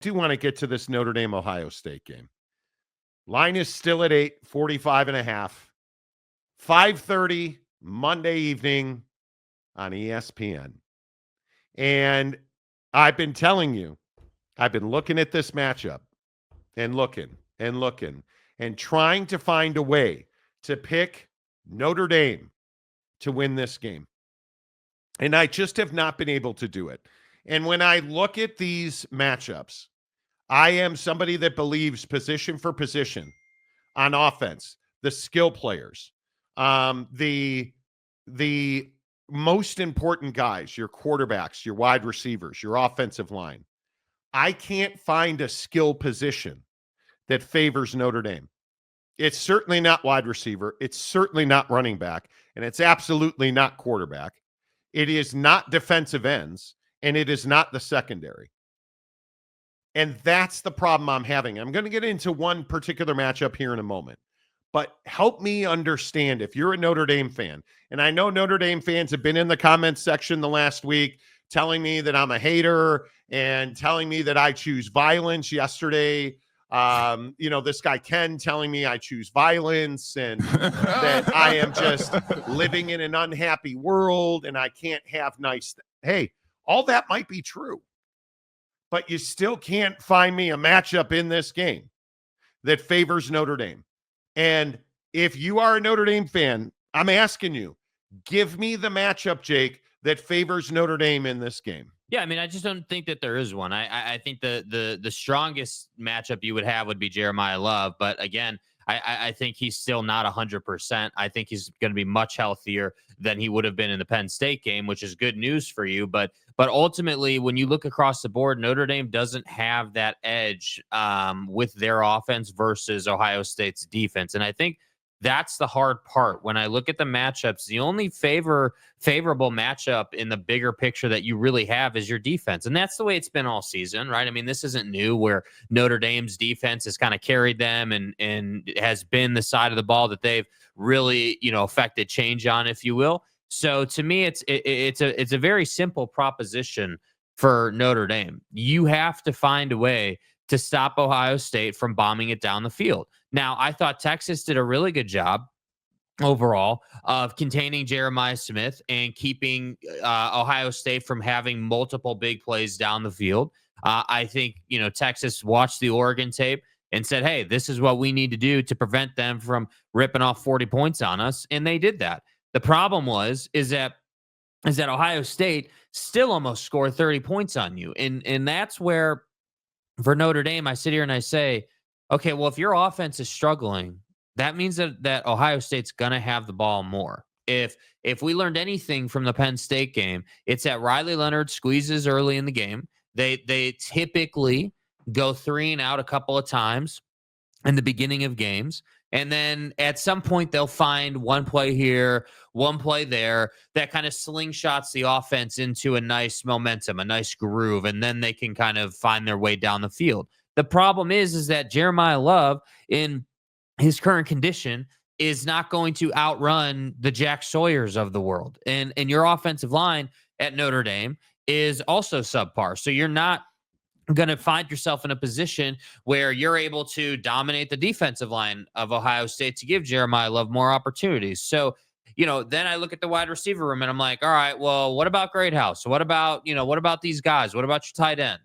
do want to get to this Notre Dame Ohio State game. Line is still at 8, 45.5. 5:30 Monday evening on ESPN. And I've been telling you, I've been looking at this matchup and looking and trying to find a way to pick Notre Dame to win this game. And I just have not been able to do it. And when I look at these matchups, I am somebody that believes position for position on offense, the skill players, the most important guys, your quarterbacks, your wide receivers, your offensive line. I can't find a skill position that favors Notre Dame. It's certainly not wide receiver. It's certainly not running back. And it's absolutely not quarterback. It is not defensive ends. And it is not the secondary. And that's the problem I'm having. I'm going to get into one particular matchup here in a moment. But help me understand if you're a Notre Dame fan, and I know Notre Dame fans have been in the comments section the last week telling me that I'm a hater and telling me that I choose violence. Yesterday, this guy Ken telling me I choose violence and that I am just living in an unhappy world and I can't have nice things. Hey, all that might be true, but you still can't find me a matchup in this game that favors Notre Dame. And if you are a Notre Dame fan, I'm asking you, give me the matchup, Jake, that favors Notre Dame in this game. Yeah, I mean, I just don't think that there is one. I think the strongest matchup you would have would be Jeremiah Love. But again, I think he's still not 100%. I think he's going to be much healthier than he would have been in the Penn State game, which is good news for you. But ultimately, when you look across the board, Notre Dame doesn't have that edge with their offense versus Ohio State's defense. And I think that's the hard part. When I look at the matchups, the only favorable matchup in the bigger picture that you really have is your defense. And that's the way it's been all season, right? I mean, this isn't new where Notre Dame's defense has kind of carried them and has been the side of the ball that they've really, affected change on, if you will. So to me, it's a very simple proposition for Notre Dame. You have to find a way to stop Ohio State from bombing it down the field. Now, I thought Texas did a really good job overall of containing Jeremiah Smith and keeping Ohio State from having multiple big plays down the field. I think, Texas watched the Oregon tape and said, hey, this is what we need to do to prevent them from ripping off 40 points on us. And they did that. The problem is that Ohio State still almost scored 30 points on you. And that's where, for Notre Dame, I sit here and I say, okay, well, if your offense is struggling, that means that Ohio State's going to have the ball more. If we learned anything from the Penn State game, it's that Riley Leonard squeezes early in the game. They typically go 3 and out a couple of times in the beginning of games. And then at some point, they'll find one play here, one play there that kind of slingshots the offense into a nice momentum, a nice groove, and then they can kind of find their way down the field. The problem is that Jeremiah Love, in his current condition, is not going to outrun the Jack Sawyers of the world. And your offensive line at Notre Dame is also subpar. So you're not going to find yourself in a position where you're able to dominate the defensive line of Ohio State to give Jeremiah Love more opportunities. So, then I look at the wide receiver room and I'm like, all right, well, what about Greathouse? What about these guys? What about your tight end?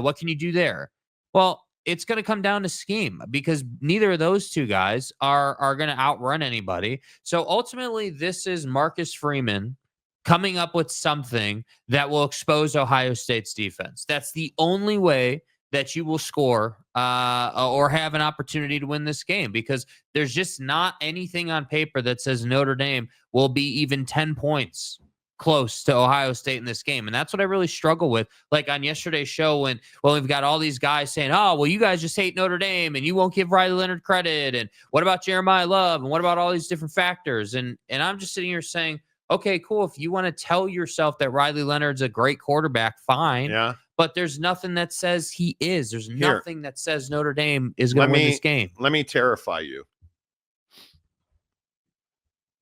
What can you do there? Well, it's going to come down to scheme because neither of those two guys are going to outrun anybody. So ultimately, this is Marcus Freeman coming up with something that will expose Ohio State's defense. That's the only way that you will score or have an opportunity to win this game, because there's just not anything on paper that says Notre Dame will be even 10 points close to Ohio State in this game. And that's what I really struggle with. Like on yesterday's show when we've got all these guys saying, oh, well, you guys just hate Notre Dame and you won't give Riley Leonard credit. And what about Jeremiah Love? And what about all these different factors? And I'm just sitting here saying, okay, cool. If you want to tell yourself that Riley Leonard's a great quarterback, fine. Yeah. But there's nothing that says he is. There's nothing that says Notre Dame is going to win this game. Let me terrify you.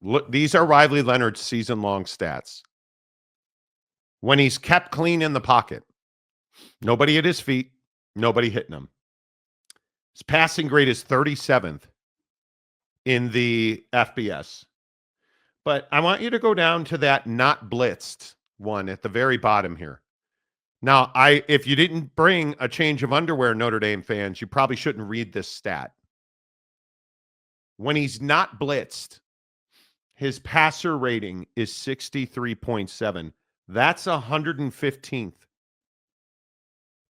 Look, these are Riley Leonard's season-long stats. When he's kept clean in the pocket, nobody at his feet, Nobody hitting him. His passing grade is 37th in the FBS. But I want you to go down to that not blitzed one at the very bottom here. Now, if you didn't bring a change of underwear, Notre Dame fans, you probably shouldn't read this stat. When he's not blitzed, his passer rating is 63.7. That's 115th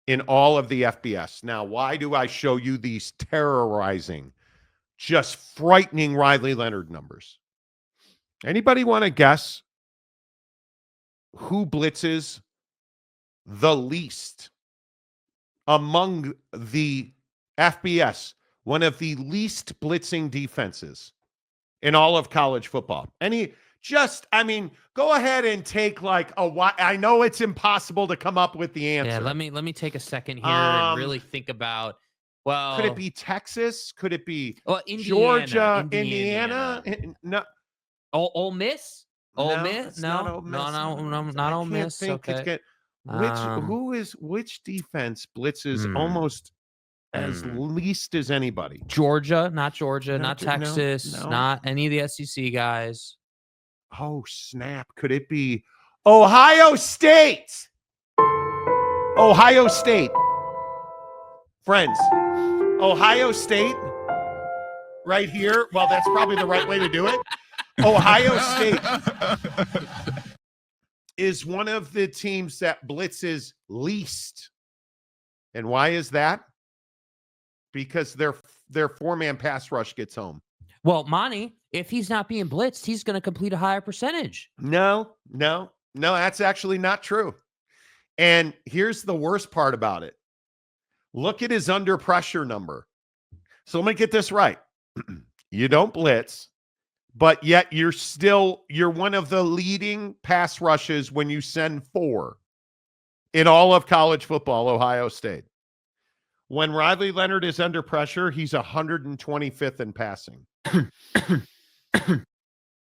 in all of the FBS. Now, why do I show you these terrorizing, just frightening Riley Leonard numbers? Anybody want to guess who blitzes the least among the FBS? One of the least blitzing defenses in all of college football. Go ahead and take I know it's impossible to come up with the answer. Yeah, let me take a second here and really think about, well, could it be Texas? Could it be Indiana, Georgia, Indiana? No. Ole Miss? Ole Miss? Not No, Ole Miss. not Ole Miss. Okay. Which defense blitzes almost as least as anybody? Georgia, not Texas, no. not any of the SEC guys. Oh, snap. Could it be Ohio State? Ohio State. Friends, Ohio State right here. Well, that's probably the right way to do it. Ohio State is one of the teams that blitzes least. And why is that? Because their four-man pass rush gets home. Well, Monty, if he's not being blitzed, he's going to complete a higher percentage. No, that's actually not true. And here's the worst part about it. Look at his under pressure number. So let me get this right. You don't blitz, but yet you're one of the leading pass rushes when you send 4 in all of college football, Ohio State. When Riley Leonard is under pressure, he's 125th in passing.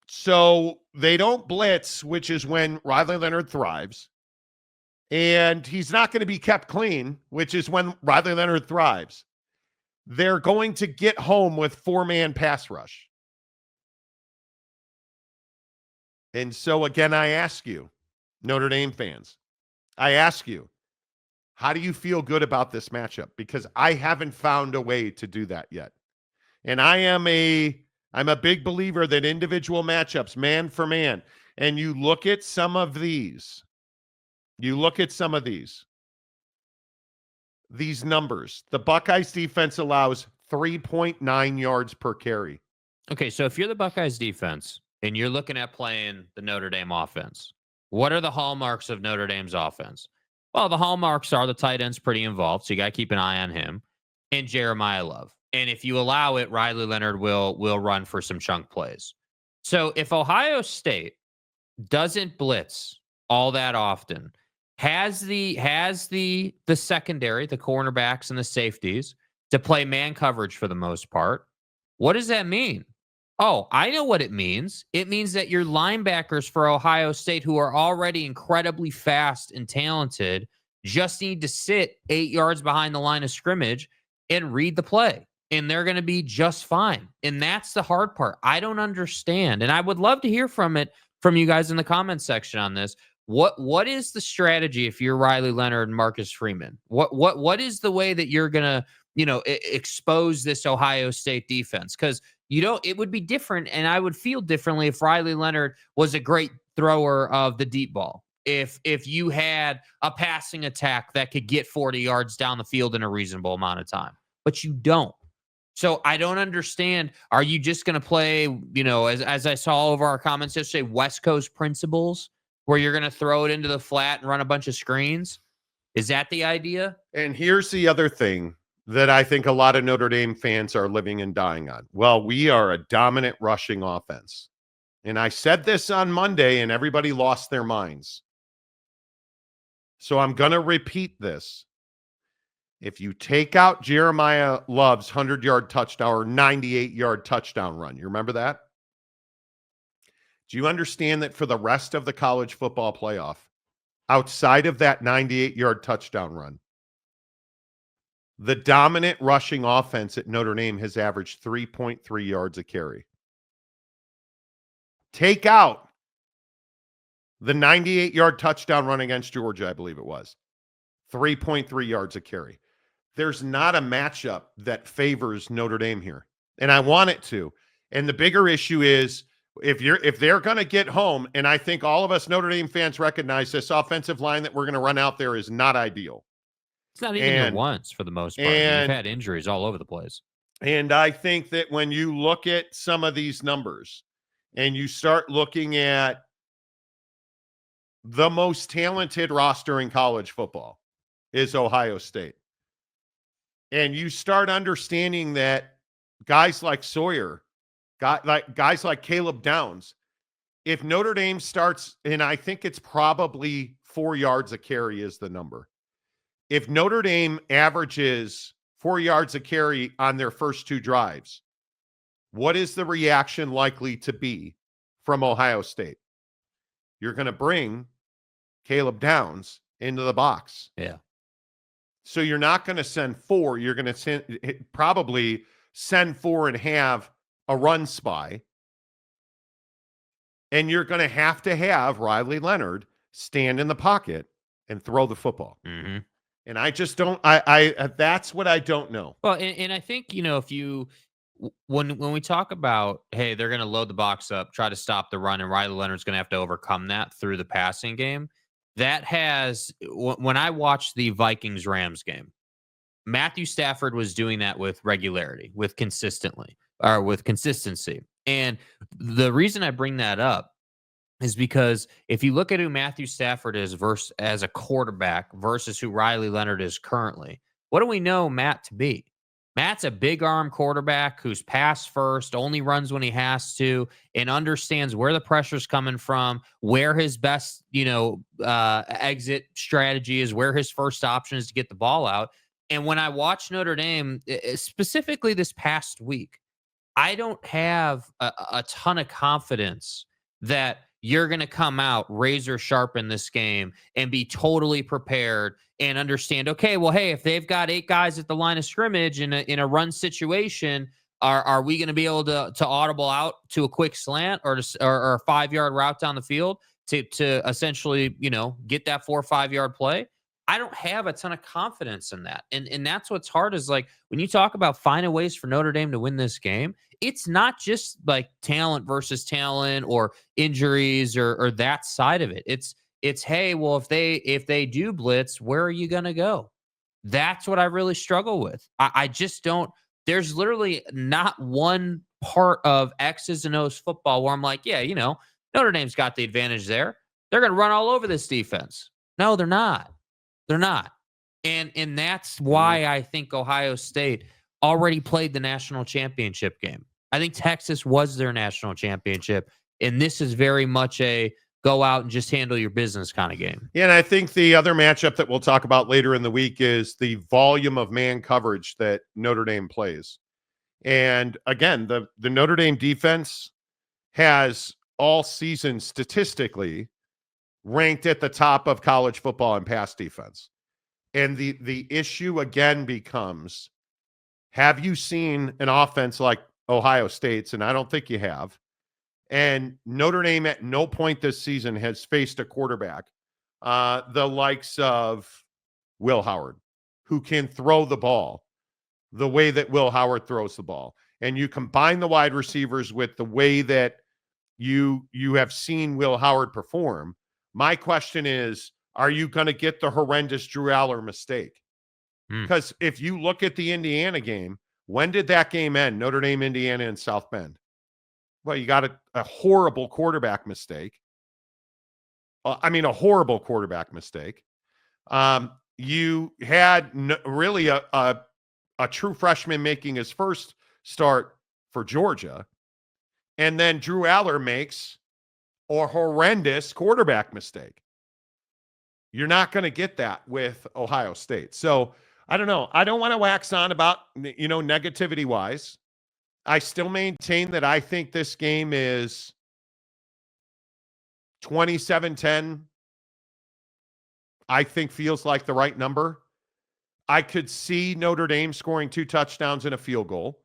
So they don't blitz, which is when Riley Leonard thrives. And he's not going to be kept clean, which is when Riley Leonard thrives. They're going to get home with four-man pass rush. And so, again, I ask you, Notre Dame fans, I ask you, how do you feel good about this matchup? Because I haven't found a way to do that yet. And I'm a big believer that individual matchups, man for man, and you look at some of these. These numbers. The Buckeyes defense allows 3.9 yards per carry. Okay, so if you're the Buckeyes defense and you're looking at playing the Notre Dame offense, what are the hallmarks of Notre Dame's offense? Well, the hallmarks are the tight end's pretty involved, so you got to keep an eye on him, and Jeremiah Love. And if you allow it, Riley Leonard will run for some chunk plays. So if Ohio State doesn't blitz all that often, has the secondary, the cornerbacks and the safeties to play man coverage for the most part, what does that mean? Oh, I know what it means. It means that your linebackers for Ohio State, who are already incredibly fast and talented, just need to sit 8 yards behind the line of scrimmage and read the play. And they're going to be just fine. And that's the hard part. I don't understand. And I would love to hear from you guys in the comments section on this. What is the strategy if you're Riley Leonard and Marcus Freeman? What is the way that you're going to, expose this Ohio State defense? Because it would be different, and I would feel differently if Riley Leonard was a great thrower of the deep ball. If you had a passing attack that could get 40 yards down the field in a reasonable amount of time, but you don't. So I don't understand. Are you just going to play, as I saw all over our comments yesterday, West Coast principles, where you're going to throw it into the flat and run a bunch of screens? Is that the idea? And here's the other thing that I think a lot of Notre Dame fans are living and dying on. Well, we are a dominant rushing offense. And I said this on Monday, and everybody lost their minds. So I'm going to repeat this. If you take out Jeremiah Love's 100-yard touchdown or 98-yard touchdown run, you remember that? Do you understand that for the rest of the college football playoff, outside of that 98-yard touchdown run, The dominant rushing offense at Notre Dame has averaged 3.3 yards a carry. Take out the 98-yard touchdown run against Georgia, I believe it was. 3.3 yards a carry. There's not a matchup that favors Notre Dame here, and I want it to. And the bigger issue is if they're going to get home, and I think all of us Notre Dame fans recognize this offensive line that we're going to run out there is not ideal. It's not even your ones for the most part. You've had injuries all over the place. And I think that when you look at some of these numbers and you start looking at the most talented roster in college football is Ohio State. And you start understanding that guys like Sawyer, guys like Caleb Downs, if Notre Dame starts, and I think it's probably 4 yards a carry is the number. If Notre Dame averages 4 yards a carry on their first 2 drives, what is the reaction likely to be from Ohio State? You're going to bring Caleb Downs into the box. Yeah. So you're not going to send 4. You're going to probably send 4 and have a run spy. And you're going to have Riley Leonard stand in the pocket and throw the football. Mm-hmm. And I just don't, I that's what I don't know. Well, and I think, if you, when we talk about, hey, they're going to load the box up, try to stop the run, and Riley Leonard's going to have to overcome that through the passing game. That has, when I watched the Vikings-Rams game, Matthew Stafford was doing that with regularity, with consistency. And the reason I bring that up is because if you look at who Matthew Stafford is as a quarterback versus who Riley Leonard is currently, what do we know Matt to be? Matt's a big arm quarterback who's pass first, only runs when he has to, and understands where the pressure's coming from, where his best, exit strategy is, where his first option is to get the ball out. And when I watch Notre Dame, specifically this past week, I don't have a ton of confidence that you're going to come out razor sharp in this game and be totally prepared and understand, okay, well, hey, if they've got 8 guys at the line of scrimmage in a run situation, are we going to be able to audible out to a quick slant or a 5-yard route down the field to essentially, get that 4 or 5-yard play? I don't have a ton of confidence in that. And that's what's hard is like when you talk about finding ways for Notre Dame to win this game, it's not just like talent versus talent or injuries or that side of it. It's hey, well, if they do blitz, where are you gonna go? That's what I really struggle with. I just don't, there's literally not one part of X's and O's football where I'm like, yeah, Notre Dame's got the advantage there. They're gonna run all over this defense. No, they're not. They're not. And that's why I think Ohio State already played the national championship game. I think Texas was their national championship. And this is very much a go out and just handle your business kind of game. Yeah, and I think the other matchup that we'll talk about later in the week is the volume of man coverage that Notre Dame plays. And again, the Notre Dame defense has all season statistically ranked at the top of college football in pass defense. And the issue again becomes, have you seen an offense like Ohio State's? And I don't think you have. And Notre Dame at no point this season has faced a quarterback, the likes of Will Howard, who can throw the ball the way that Will Howard throws the ball. And you combine the wide receivers with the way that you have seen Will Howard perform. My question is, are you going to get the horrendous Drew Aller mistake? Because if you look at the Indiana game, when did that game end? Notre Dame, Indiana, and South Bend. Well, you got a horrible quarterback mistake. A horrible quarterback mistake. You had really a true freshman making his first start for Georgia. And then Drew Aller makes a horrendous quarterback mistake. You're not going to get that with Ohio State. So I don't know. I don't want to wax on about, negativity wise. I still maintain that I think this game is 27-10. I think feels like the right number. I could see Notre Dame scoring 2 touchdowns and a field goal,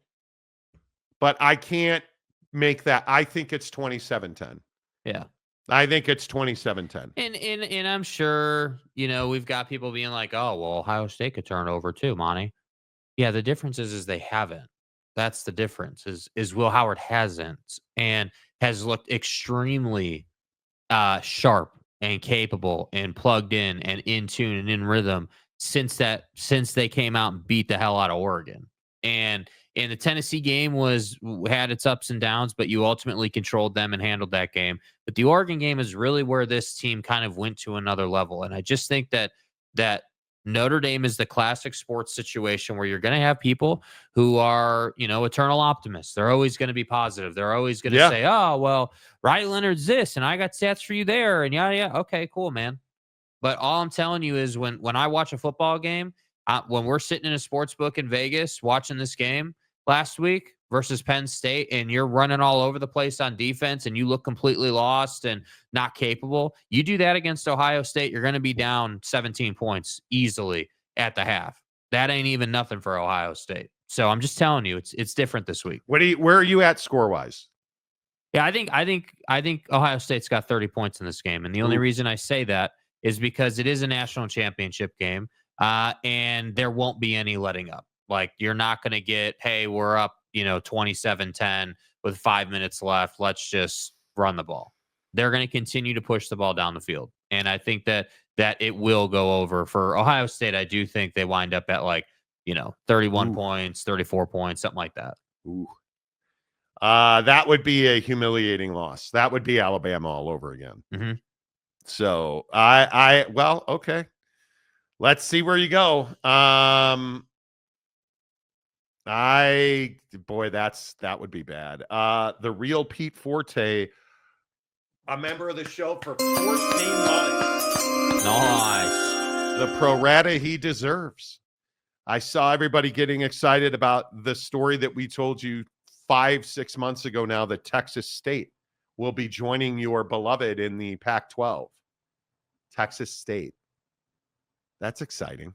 but I can't make that. I think it's 27-10. Yeah. I think it's 27-10. And I'm sure, we've got people being like, oh, well, Ohio State could turn over too, Monty. Yeah, the difference is they haven't. That's the difference is Will Howard hasn't and has looked extremely sharp and capable and plugged in tune and in rhythm since they came out and beat the hell out of Oregon. And the Tennessee game had its ups and downs, but you ultimately controlled them and handled that game. But the Oregon game is really where this team kind of went to another level. And I just think that Notre Dame is the classic sports situation where you're going to have people who are, eternal optimists. They're always going to be positive. They're always going to say, oh, well, Riley Leonard's this, and I got stats for you there. And yeah. Okay, cool, man. But all I'm telling you is when I watch a football game, when we're sitting in a sports book in Vegas watching this game last week versus Penn State, and you're running all over the place on defense and you look completely lost and not capable, you do that against Ohio State, you're going to be down 17 points easily at the half. That ain't even nothing for Ohio State. So I'm just telling you, it's different this week. Where are you at score-wise? Yeah, I think Ohio State's got 30 points in this game. And the only reason I say that is because it is a national championship game, and there won't be any letting up. Like, you're not going to get, hey, we're up, 27-10 with 5 minutes left. Let's just run the ball. They're going to continue to push the ball down the field. And I think that it will go over. For Ohio State, I do think they wind up at 31 points, 34 points, something like that. Ooh. That would be a humiliating loss. That would be Alabama all over again. Mm-hmm. So well, okay. Let's see where you go. That would be bad. The real Pete Forte, a member of the show for 14 months. Nice. The pro rata he deserves. I saw everybody getting excited about the story that we told you 5-6 months ago now that Texas State will be joining your beloved in the Pac-12. Texas State. That's exciting.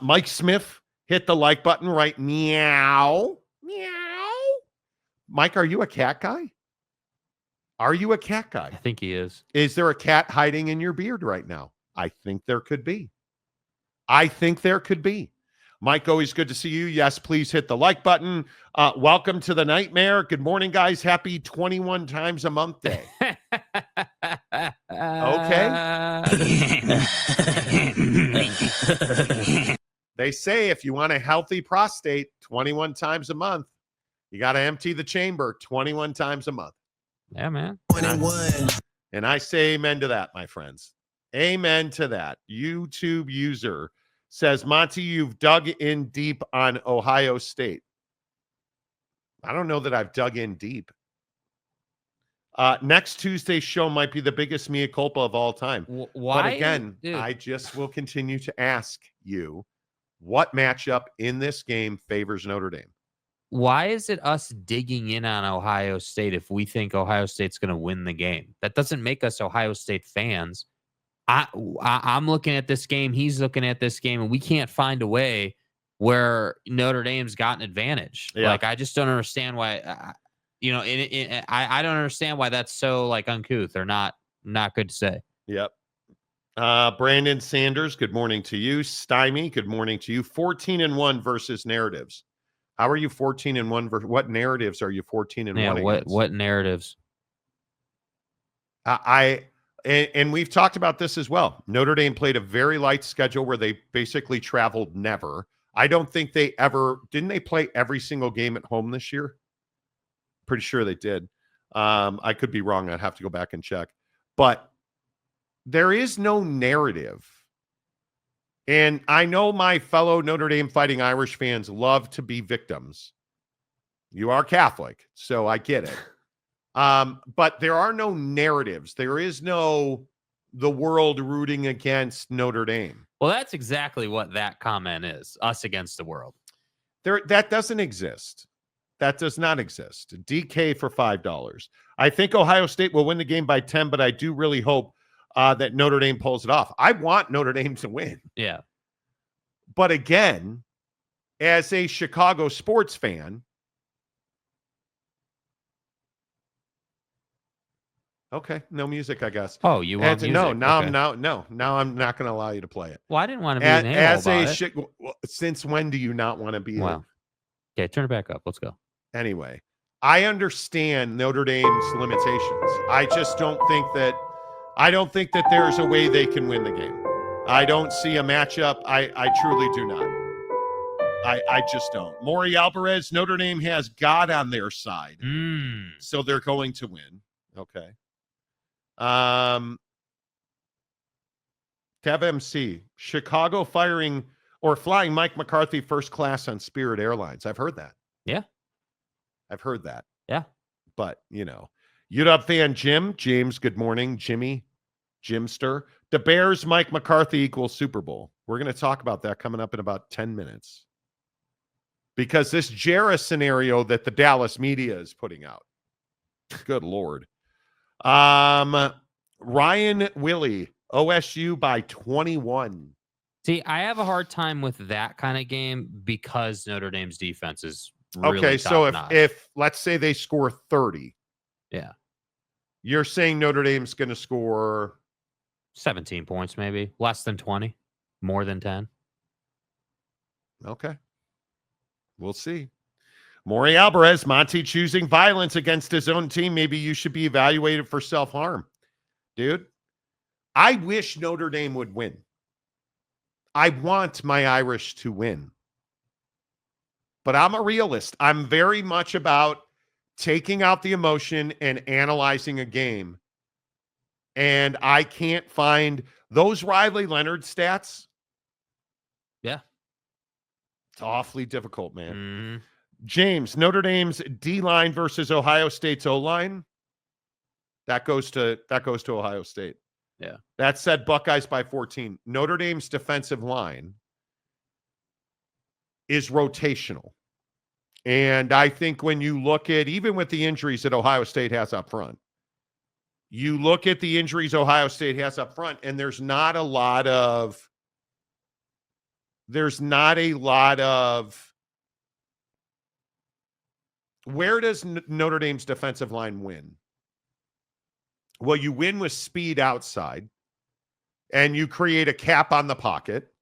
Mike Smith, hit the like button right meow. Meow. Mike, are you a cat guy? Are you a cat guy? I think he is. Is there a cat hiding in your beard right now? I think there could be. Mike, always good to see you. Yes, please hit the like button. Welcome to the nightmare. Good morning, guys. Happy 21 times a month day. Okay. They say if you want a healthy prostate 21 times a month, you got to empty the chamber 21 times a month. Yeah, man. 21. And I say amen to that, my friends. Amen to that. YouTube user says, Monty, you've dug in deep on Ohio State. I don't know that I've dug in deep. Next Tuesday's show might be the biggest mea culpa of all time. Why? But again, Dude. I just will continue to ask you, what matchup in this game favors Notre Dame? Why is it us digging in on Ohio State if we think Ohio State's going to win the game? That doesn't make us Ohio State fans. I'm looking at this game. He's looking at this game, and we can't find a way where Notre Dame's got an advantage. Yeah. Like, I just don't understand why. I don't understand why that's so uncouth or not good to say. Yep. Brandon Sanders, good morning to you. Stymie, good morning to you. 14-1 versus narratives. How are you 14-1? What narratives are you 14-1? Yeah, against? What narratives? And we've talked about this as well. Notre Dame played a very light schedule where they basically traveled never. I don't think didn't they play every single game at home this year? Pretty sure they did. I could be wrong. I'd have to go back and check. But there is no narrative. And I know my fellow Notre Dame Fighting Irish fans love to be victims. You are Catholic, so I get it. But there are no narratives. There is no the world rooting against Notre Dame. Well, that's exactly what that comment is. Us against the world. That doesn't exist. That does not exist. DK for $5. I think Ohio State will win the game by 10, but I do really hope that Notre Dame pulls it off. I want Notre Dame to win. Yeah. But again, as a Chicago sports fan, okay, no music, I guess. Oh, you want music? No, now Okay. now I'm not going to allow you to play it. Well, I didn't want to be an a-hole As about a it. since when do you not want to be? Well, okay, turn it back up. Let's go. Anyway, I understand Notre Dame's limitations. I just don't think that there's a way they can win the game. I don't see a matchup. I truly do not. I just don't. Maury Alvarez, Notre Dame has God on their side. So they're going to win. Okay. Kev MC, Chicago flying Mike McCarthy first class on Spirit Airlines. I've heard that. Yeah. I've heard that. Yeah. But, UW fan James, good morning. Jimster. The Bears, Mike McCarthy equals Super Bowl. We're going to talk about that coming up in about 10 minutes. Because this Jarrah scenario that the Dallas media is putting out. Good Lord. Ryan Willie, OSU by 21. See, I have a hard time with that kind of game because Notre Dame's defense is really okay. So top-notch. if let's say they score 30, yeah, you're saying Notre Dame's going to score 17 points, maybe less than 20, more than 10. Okay, we'll see. Maury Alvarez, Monty choosing violence against his own team. Maybe you should be evaluated for self-harm. Dude, I wish Notre Dame would win. I want my Irish to win. But I'm a realist. I'm very much about taking out the emotion and analyzing a game. And I can't find those Riley Leonard stats. Yeah. It's awfully difficult, man. Mm-hmm. James, Notre Dame's D-line versus Ohio State's O-line. That goes to Ohio State. Yeah. That said, Buckeyes by 14. Notre Dame's defensive line is rotational. And I think when you look at, even with the injuries that Ohio State has up front, you look at the injuries Ohio State has up front, and there's not a lot of where does Notre Dame's defensive line win? Well, you win with speed outside, and you create a cap on the pocket,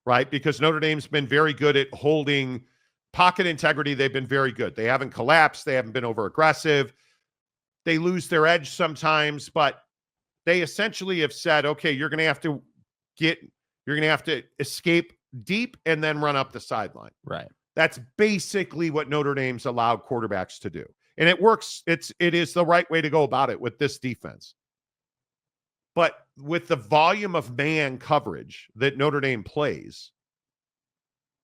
right? Because Notre Dame's been very good at holding pocket integrity. They've been very good. They haven't collapsed. They haven't been over aggressive. They lose their edge sometimes, but they essentially have said, okay, you're going to have to escape deep and then run up the sideline. Right. That's basically what Notre Dame's allowed quarterbacks to do. And it works. It is the right way to go about it with this defense. But with the volume of man coverage that Notre Dame plays,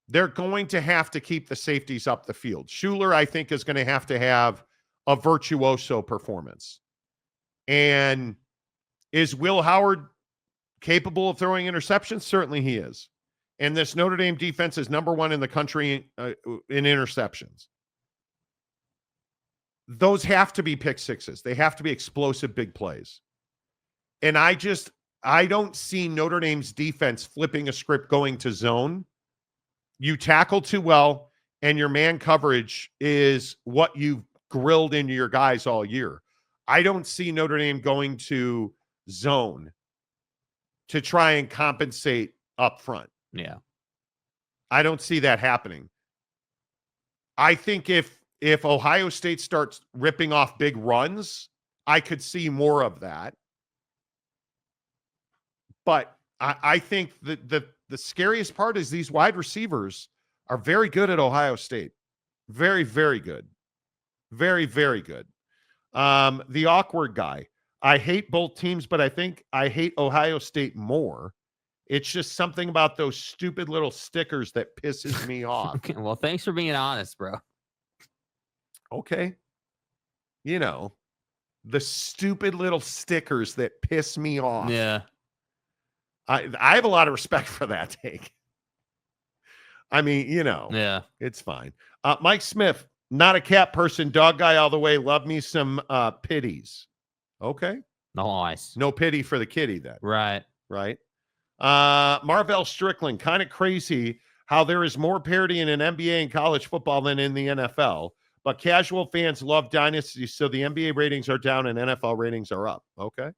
they're going to have to keep the safeties up the field. Schuler, I think, is going to have a virtuoso performance. And is Will Howard capable of throwing interceptions? Certainly he is. And this Notre Dame defense is number one in the country in interceptions. Those have to be pick sixes. They have to be explosive big plays. And I don't see Notre Dame's defense flipping a script going to zone. You tackle too well, and your man coverage is what you've grilled into your guys all year. I don't see Notre Dame going to zone to try and compensate up front. Yeah. I don't see that happening. I think if Ohio State starts ripping off big runs, I could see more of that. But I think the scariest part is these wide receivers are very good at Ohio State. Very, very good. Very, very good. The awkward guy. I hate both teams, but I think I hate Ohio State more. It's just something about those stupid little stickers that pisses me off. Okay, well, thanks for being honest, bro. Okay. The stupid little stickers that piss me off. Yeah. I have a lot of respect for that take. I mean, Yeah. it's fine. Mike Smith, not a cat person, dog guy all the way. Love me some pities. Okay. Nice. No pity for the kitty then. Right. Right. Marvell Strickland, kind of crazy how there is more parity in an NBA and college football than in the NFL, but casual fans love dynasties, so the NBA ratings are down and NFL ratings are up. Okay.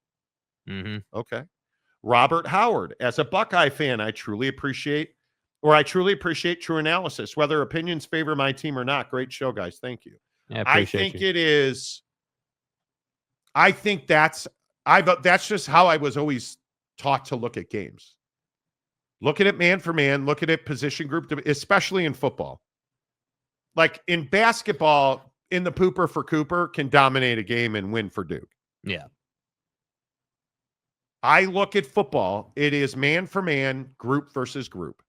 Okay. Robert Howard, as a Buckeye fan, I truly appreciate true analysis, whether opinions favor my team or not. Great show, guys. Thank you. Yeah, I appreciate you. It is. I think that's just how I was always taught to look at games. Look at it man for man, look at it position group, especially in football. Like in basketball, in the pooper for Cooper can dominate a game and win for Duke. Yeah. I look at football, it is man for man, group versus group.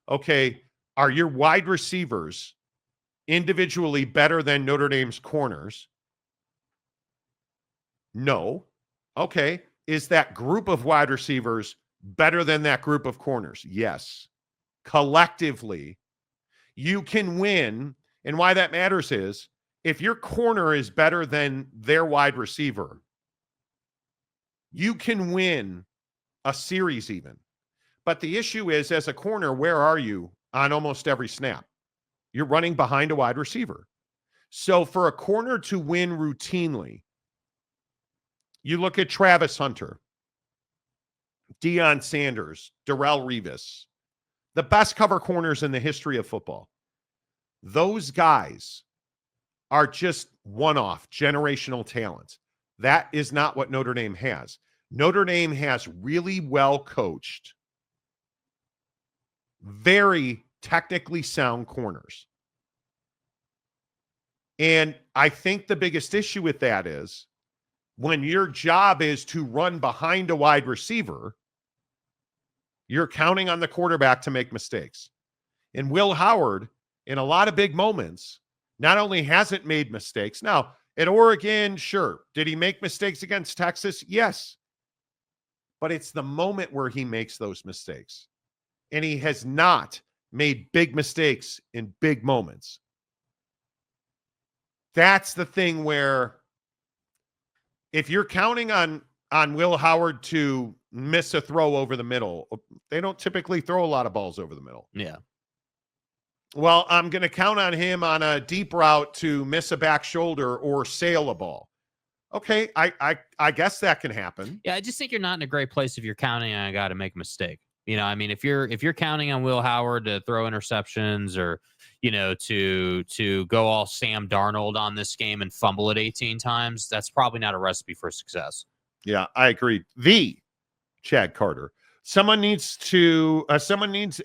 Okay, are your wide receivers individually better than Notre Dame's corners? No. Okay, is that group of wide receivers better than that group of corners? Yes. Collectively, you can win. And why that matters is if your corner is better than their wide receiver, you can win a series even. But the issue is, as a corner, where are you on almost every snap? You're running behind a wide receiver. So for a corner to win routinely, you look at Travis Hunter, Deion Sanders, Darrelle Revis, the best cover corners in the history of football. Those guys are just one-off generational talents. That is not what Notre Dame has. Notre Dame has really well coached, very technically sound corners. And I think the biggest issue with that is when your job is to run behind a wide receiver, you're counting on the quarterback to make mistakes. And Will Howard, in a lot of big moments, not only hasn't made mistakes. Now, at Oregon, sure. Did he make mistakes against Texas? Yes. But it's the moment where he makes those mistakes. And he has not made big mistakes in big moments. That's the thing where if you're counting on Will Howard to miss a throw over the middle, they don't typically throw a lot of balls over the middle. Yeah. Well, I'm going to count on him on a deep route to miss a back shoulder or sail a ball. Okay, I guess that can happen. Yeah, I just think you're not in a great place if you're counting on a guy to make a mistake. You know, I mean, if you're counting on Will Howard to throw interceptions or, you know, to go all Sam Darnold on this game and fumble it 18 times, that's probably not a recipe for success. Yeah, I agree. The Chad Carter. Someone needs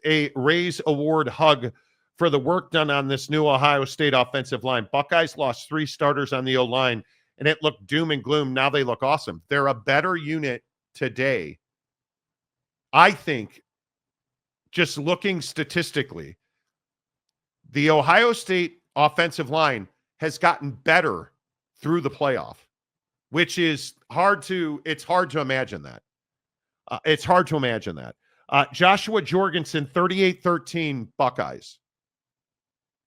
a Raise Award hug for the work done on this new Ohio State offensive line. Buckeyes lost 3 starters on the O-line, and it looked doom and gloom. Now they look awesome. They're a better unit today. I think, just looking statistically, the Ohio State offensive line has gotten better through the playoff, which is hard to imagine that. It's hard to imagine that. Joshua Jorgensen, 38-13 Buckeyes.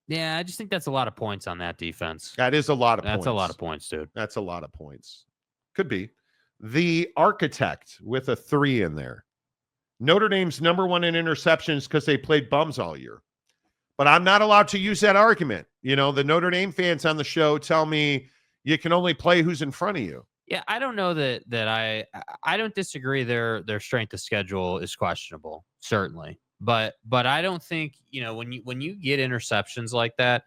Yeah, I just think that's a lot of points on that defense. That is a lot of points. That's a lot of points, dude. That's a lot of points. Could be. The Architect with a 3 in there. Notre Dame's number 1 in interceptions because they played bums all year. But I'm not allowed to use that argument. You know, the Notre Dame fans on the show tell me you can only play who's in front of you. Yeah, I don't know that I don't disagree their strength of schedule is questionable, certainly. But I don't think, you know, when you get interceptions like that,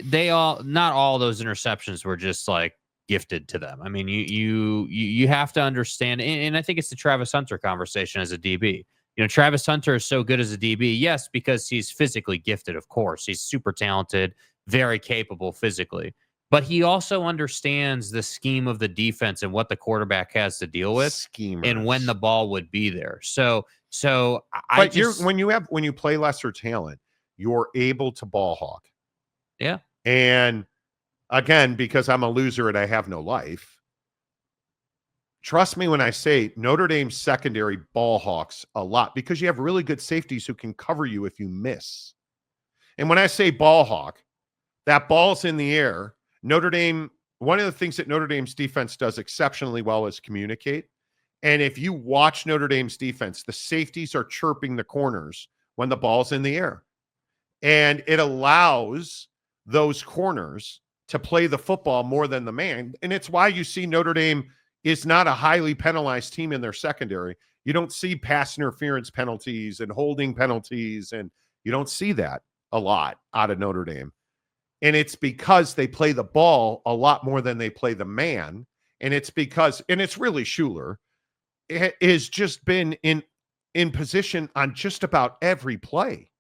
not all those interceptions were just like gifted to them. I mean, you have to understand, and I think it's the Travis Hunter conversation as a DB. You know, Travis Hunter is so good as a DB, yes, because he's physically gifted, of course. He's super talented, very capable physically. But he also understands the scheme of the defense and what the quarterback has to deal with, Schemers. And when the ball would be there. So when you play lesser talent, you're able to ball hawk. Yeah. And again, because I'm a loser and I have no life, trust me when I say Notre Dame's secondary ball hawks a lot because you have really good safeties who can cover you if you miss. And when I say ball hawk, that ball's in the air. Notre Dame, one of the things that Notre Dame's defense does exceptionally well is communicate. And if you watch Notre Dame's defense, the safeties are chirping the corners when the ball's in the air. And it allows those corners to play the football more than the man. And it's why you see Notre Dame is not a highly penalized team in their secondary. You don't see pass interference penalties and holding penalties, and you don't see that a lot out of Notre Dame. And it's because they play the ball a lot more than they play the man. And it's because, and it's really Schuler, has just been in position on just about every play.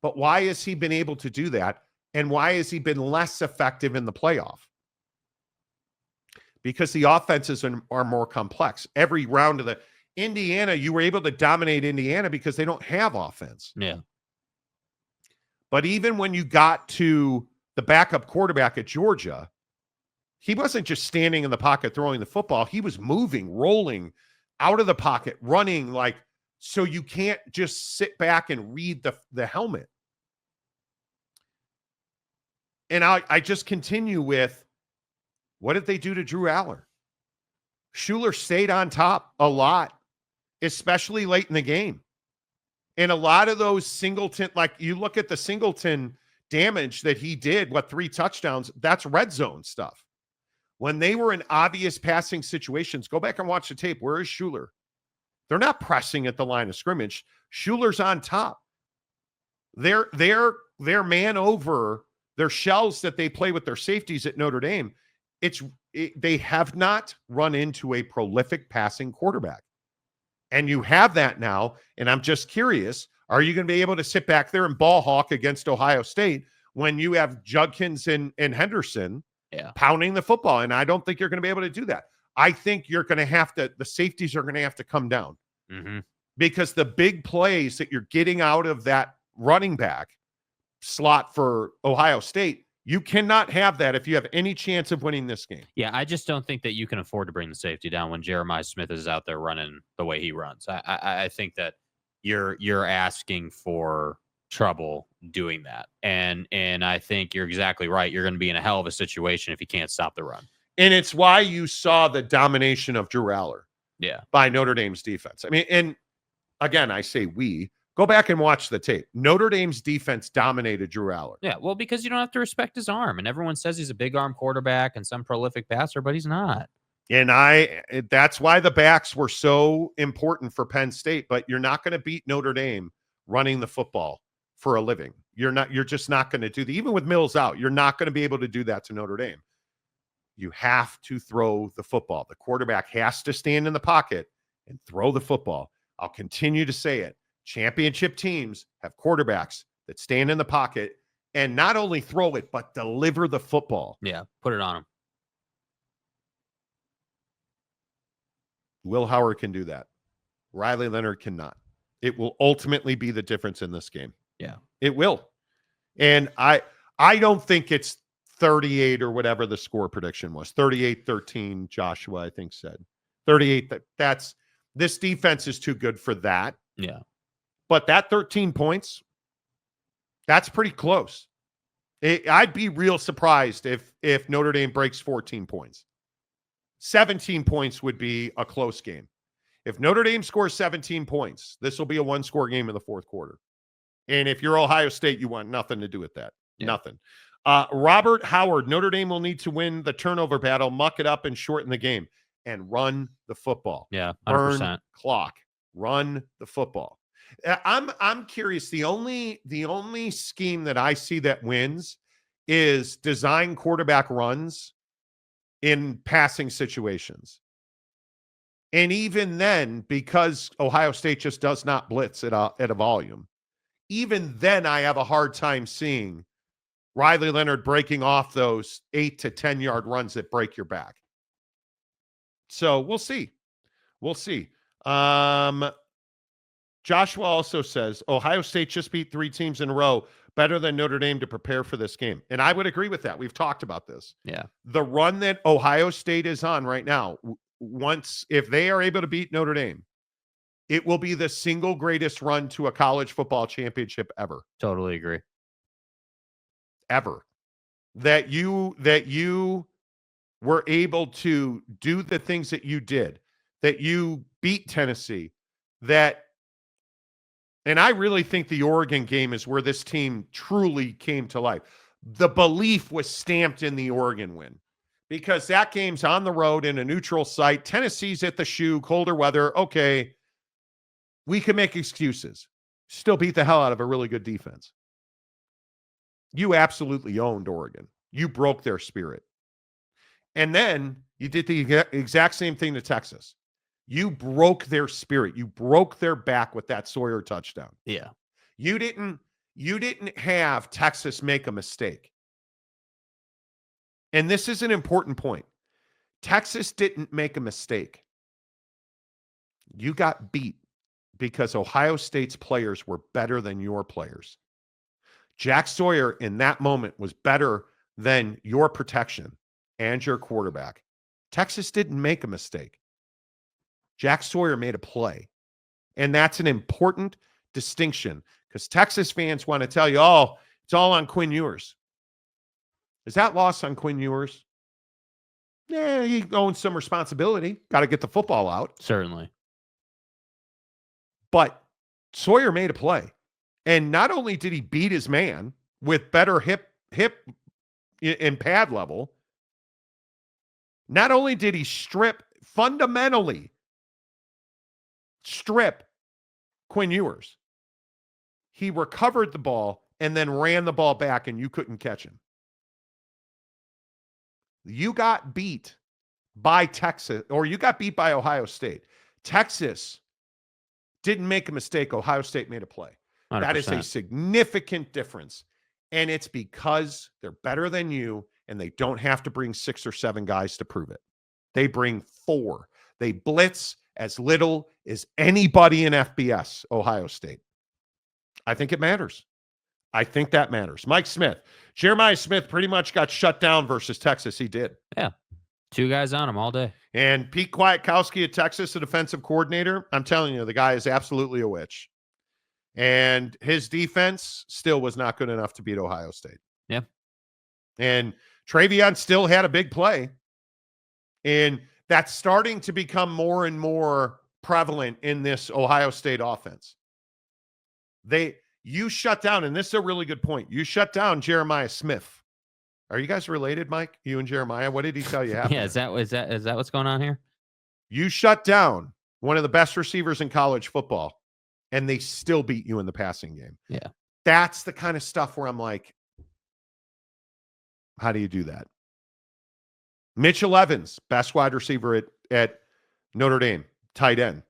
But why has he been able to do that? And why has he been less effective in the playoff? Because the offenses are more complex. Every round of the Indiana, you were able to dominate Indiana because they don't have offense. Yeah. But even when you got to the backup quarterback at Georgia, he wasn't just standing in the pocket throwing the football. He was moving, rolling out of the pocket, running like, so you can't just sit back and read the helmet. And I just continue with, what did they do to Drew Aller? Schuler stayed on top a lot, especially late in the game. And a lot of those Singleton, like you look at the Singleton damage that he did, 3 touchdowns, that's red zone stuff. When they were in obvious passing situations, go back and watch the tape. Where is Schuler? They're not pressing at the line of scrimmage. Schuler's on top. They're man over their shells that they play with their safeties at Notre Dame. They have not run into a prolific passing quarterback. And you have that now. And I'm just curious, are you going to be able to sit back there and ball hawk against Ohio State when you have Judkins and Henderson pounding the football? And I don't think you're going to be able to do that. I think you're going to have to, the safeties are going to have to come down because the big plays that you're getting out of that running back slot for Ohio State, you cannot have that if you have any chance of winning this game. Yeah, I just don't think that you can afford to bring the safety down when Jeremiah Smith is out there running the way he runs. I think that you're asking for trouble doing that. And I think you're exactly right. You're going to be in a hell of a situation if you can't stop the run. And it's why you saw the domination of Drew Aller by Notre Dame's defense. I mean, and again, I say go back and watch the tape. Notre Dame's defense dominated Drew Aller. Yeah, well, because you don't have to respect his arm. And everyone says he's a big arm quarterback and some prolific passer, but he's not. And that's why the backs were so important for Penn State. But you're not going to beat Notre Dame running the football for a living. You're just not going to do that. Even with Mills out, you're not going to be able to do that to Notre Dame. You have to throw the football. The quarterback has to stand in the pocket and throw the football. I'll continue to say it. Championship teams have quarterbacks that stand in the pocket and not only throw it, but deliver the football. Yeah, put it on them. Will Howard can do that. Riley Leonard cannot. It will ultimately be the difference in this game. Yeah, it will. And I don't think it's 38 or whatever the score prediction was. 38-13, Joshua, I think, said. 38, this defense is too good for that. Yeah. But that 13 points, that's pretty close. I'd be real surprised if Notre Dame breaks 14 points. 17 points would be a close game. If Notre Dame scores 17 points, this will be a one-score game in the fourth quarter. And if you're Ohio State, you want nothing to do with that. Yeah. Nothing. Robert Howard, Notre Dame will need to win the turnover battle, muck it up, and shorten the game. And run the football. Yeah, 100%. Burn clock. Run the football. I'm curious. The only scheme that I see that wins is design quarterback runs in passing situations. And even then, because Ohio State just does not blitz at a volume, even then I have a hard time seeing Riley Leonard breaking off those 8 to 10 yard runs that break your back. So we'll see. We'll see. Joshua also says, Ohio State just beat 3 teams in a row, better than Notre Dame to prepare for this game. And I would agree with that. We've talked about this. Yeah. The run that Ohio State is on right now, if they are able to beat Notre Dame, it will be the single greatest run to a college football championship ever. Totally agree. Ever. That you were able to do the things that you did. that you beat Tennessee, and I really think the Oregon game is where this team truly came to life. The belief was stamped in the Oregon win because that game's on the road in a neutral site. Tennessee's at the shoe, colder weather. Okay, we can make excuses. Still beat the hell out of a really good defense. You absolutely owned Oregon. You broke their spirit. And then you did the exact same thing to Texas. You broke their spirit. You broke their back with that Sawyer touchdown. Yeah. You didn't have Texas make a mistake. And this is an important point. Texas didn't make a mistake. You got beat because Ohio State's players were better than your players. Jack Sawyer in that moment was better than your protection and your quarterback. Texas didn't make a mistake. Jack Sawyer made a play. And that's an important distinction because Texas fans want to tell you, oh, it's all on Quinn Ewers. Is that loss on Quinn Ewers? Yeah, he owns some responsibility. Got to get the football out. Certainly. But Sawyer made a play. And not only did he beat his man with better hip and pad level, not only did he fundamentally strip Quinn Ewers, he recovered the ball and then ran the ball back and you couldn't catch him. You got beat by Texas, or you got beat by Ohio State. Texas didn't make a mistake. Ohio State made a play. 100%. That is a significant difference. And it's because they're better than you and they don't have to bring 6 or 7 guys to prove it. They bring 4. They blitz as little as anybody in FBS, Ohio State. I think it matters. I think that matters. Mike Smith. Jeremiah Smith pretty much got shut down versus Texas. He did. Yeah. 2 guys on him all day. And Pete Kwiatkowski at Texas, the defensive coordinator, I'm telling you, the guy is absolutely a witch. And his defense still was not good enough to beat Ohio State. Yeah. And Travion still had a big play. And that's starting to become more and more prevalent in this Ohio State offense. You shut down, and this is a really good point. You shut down Jeremiah Smith. Are you guys related, Mike? You and Jeremiah? What did he tell you happened? Yeah, is that what's going on here? You shut down one of the best receivers in college football, and they still beat you in the passing game. Yeah. That's the kind of stuff where I'm like, how do you do that? Mitchell Evans, best wide receiver at Notre Dame, tight end.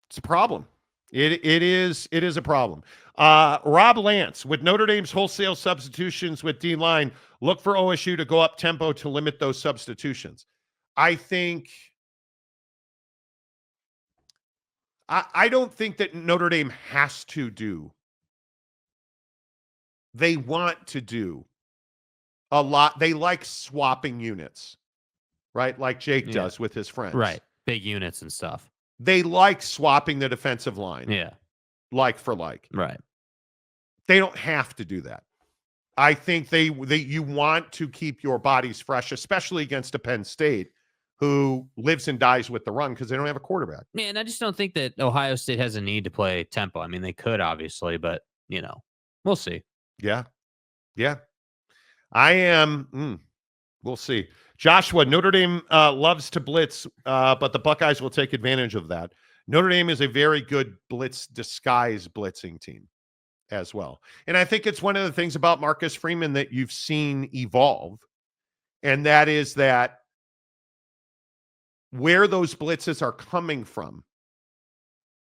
It's a problem. It is a problem. Rob Lance, with Notre Dame's wholesale substitutions with D-line, look for OSU to go up tempo to limit those substitutions. I don't think that Notre Dame has to do. They want to do a lot. They like swapping units, right? Like Jake does with his friends. Right. Big units and stuff. They like swapping the defensive line. Yeah. Like for like. Right. They don't have to do that. I think you want to keep your bodies fresh, especially against a Penn State who lives and dies with the run because they don't have a quarterback. Man, I just don't think that Ohio State has a need to play tempo. I mean, they could obviously, but we'll see. Yeah. Yeah. We'll see. Joshua, Notre Dame loves to blitz, but the Buckeyes will take advantage of that. Notre Dame is a very good disguise blitzing team as well. And I think it's one of the things about Marcus Freeman that you've seen evolve, and that is that where those blitzes are coming from.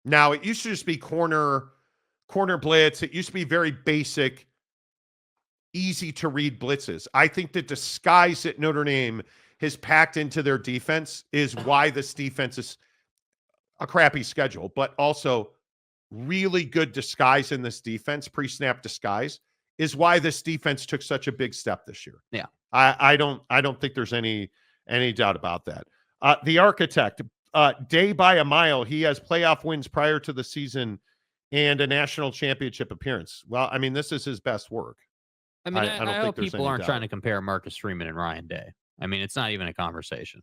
Now, it used to just be corner blitz. It used to be very basic, easy to read blitzes. I think the disguise that Notre Dame has packed into their defense is why this defense is a crappy schedule, but also really good disguise in this defense, pre-snap disguise, is why this defense took such a big step this year. Yeah. I don't think there's any doubt about that. The architect, day by a mile, he has playoff wins prior to the season and a national championship appearance. Well, I mean, this is his best work. I mean, I don't hope think there's people any aren't doubt. trying to compare Marcus Freeman and Ryan Day. I mean, it's not even a conversation.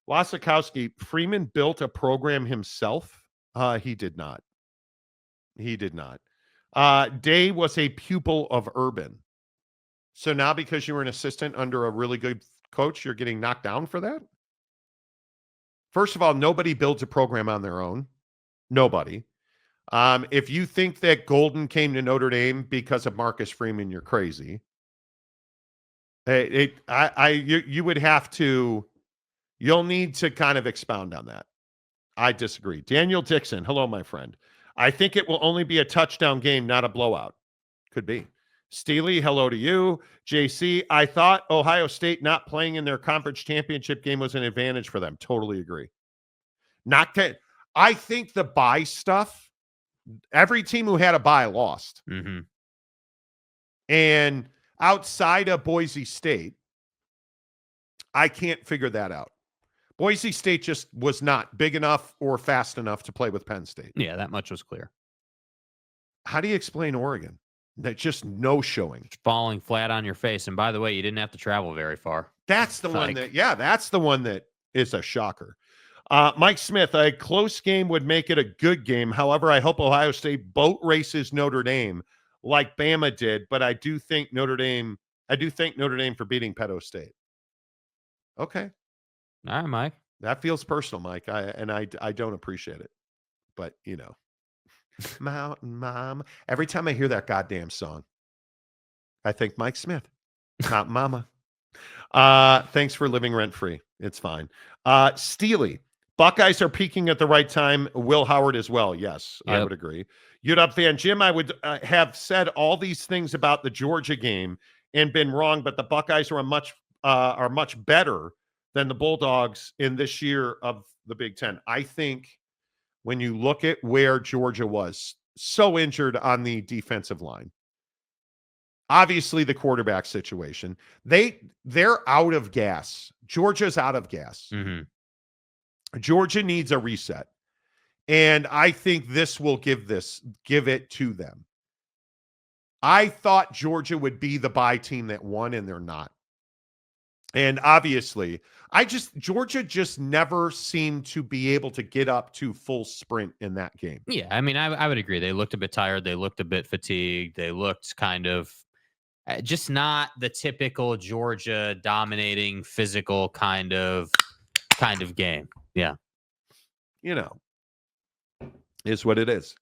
Wasikowski, Freeman built a program himself. He did not. He did not. Day was a pupil of Urban. So now because you were an assistant under a really good coach, you're getting knocked down for that? First of all, nobody builds a program on their own. Nobody. If you think that Golden came to Notre Dame because of Marcus Freeman, you're crazy. You would have to, you'll need to kind of expound on that. I disagree. Daniel Dixon, hello, my friend. I think it will only be a touchdown game, not a blowout. Could be. Steely, hello to you. JC, I thought Ohio State not playing in their conference championship game was an advantage for them. Totally agree. I think the bye stuff, every team who had a bye lost. Mm-hmm. And outside of Boise State, I can't figure that out. Boise State just was not big enough or fast enough to play with Penn State. Yeah, that much was clear. How do you explain Oregon? That just no showing. Falling flat on your face. And by the way, you didn't have to travel very far. That's the one that's the one that is a shocker. Mike Smith, a close game would make it a good game. However, I hope Ohio State boat races Notre Dame like Bama did, but I do thank Notre Dame for beating Penn State. Okay. All right, Mike. That feels personal, Mike. I don't appreciate it. But, you know. Mountain Mama. Every time I hear that goddamn song, I think Mike Smith. Mountain Mama. Thanks for living rent-free. It's fine. Steely. Buckeyes are peaking at the right time. Will Howard as well. Yes, yep. I would agree. UW fan Jim, I would have said all these things about the Georgia game and been wrong, but the Buckeyes are much better than the Bulldogs in this year of the Big Ten. I think when you look at where Georgia was, so injured on the defensive line, obviously the quarterback situation, they're out of gas. Georgia's out of gas. Mm-hmm. Georgia needs a reset. And I think this will give it to them. I thought Georgia would be the bye team that won, and they're not. And obviously, Georgia just never seemed to be able to get up to full sprint in that game. Yeah, I mean, I would agree. They looked a bit tired. They looked a bit fatigued. They looked kind of just not the typical Georgia dominating physical kind of game. Yeah. You know, is what it is.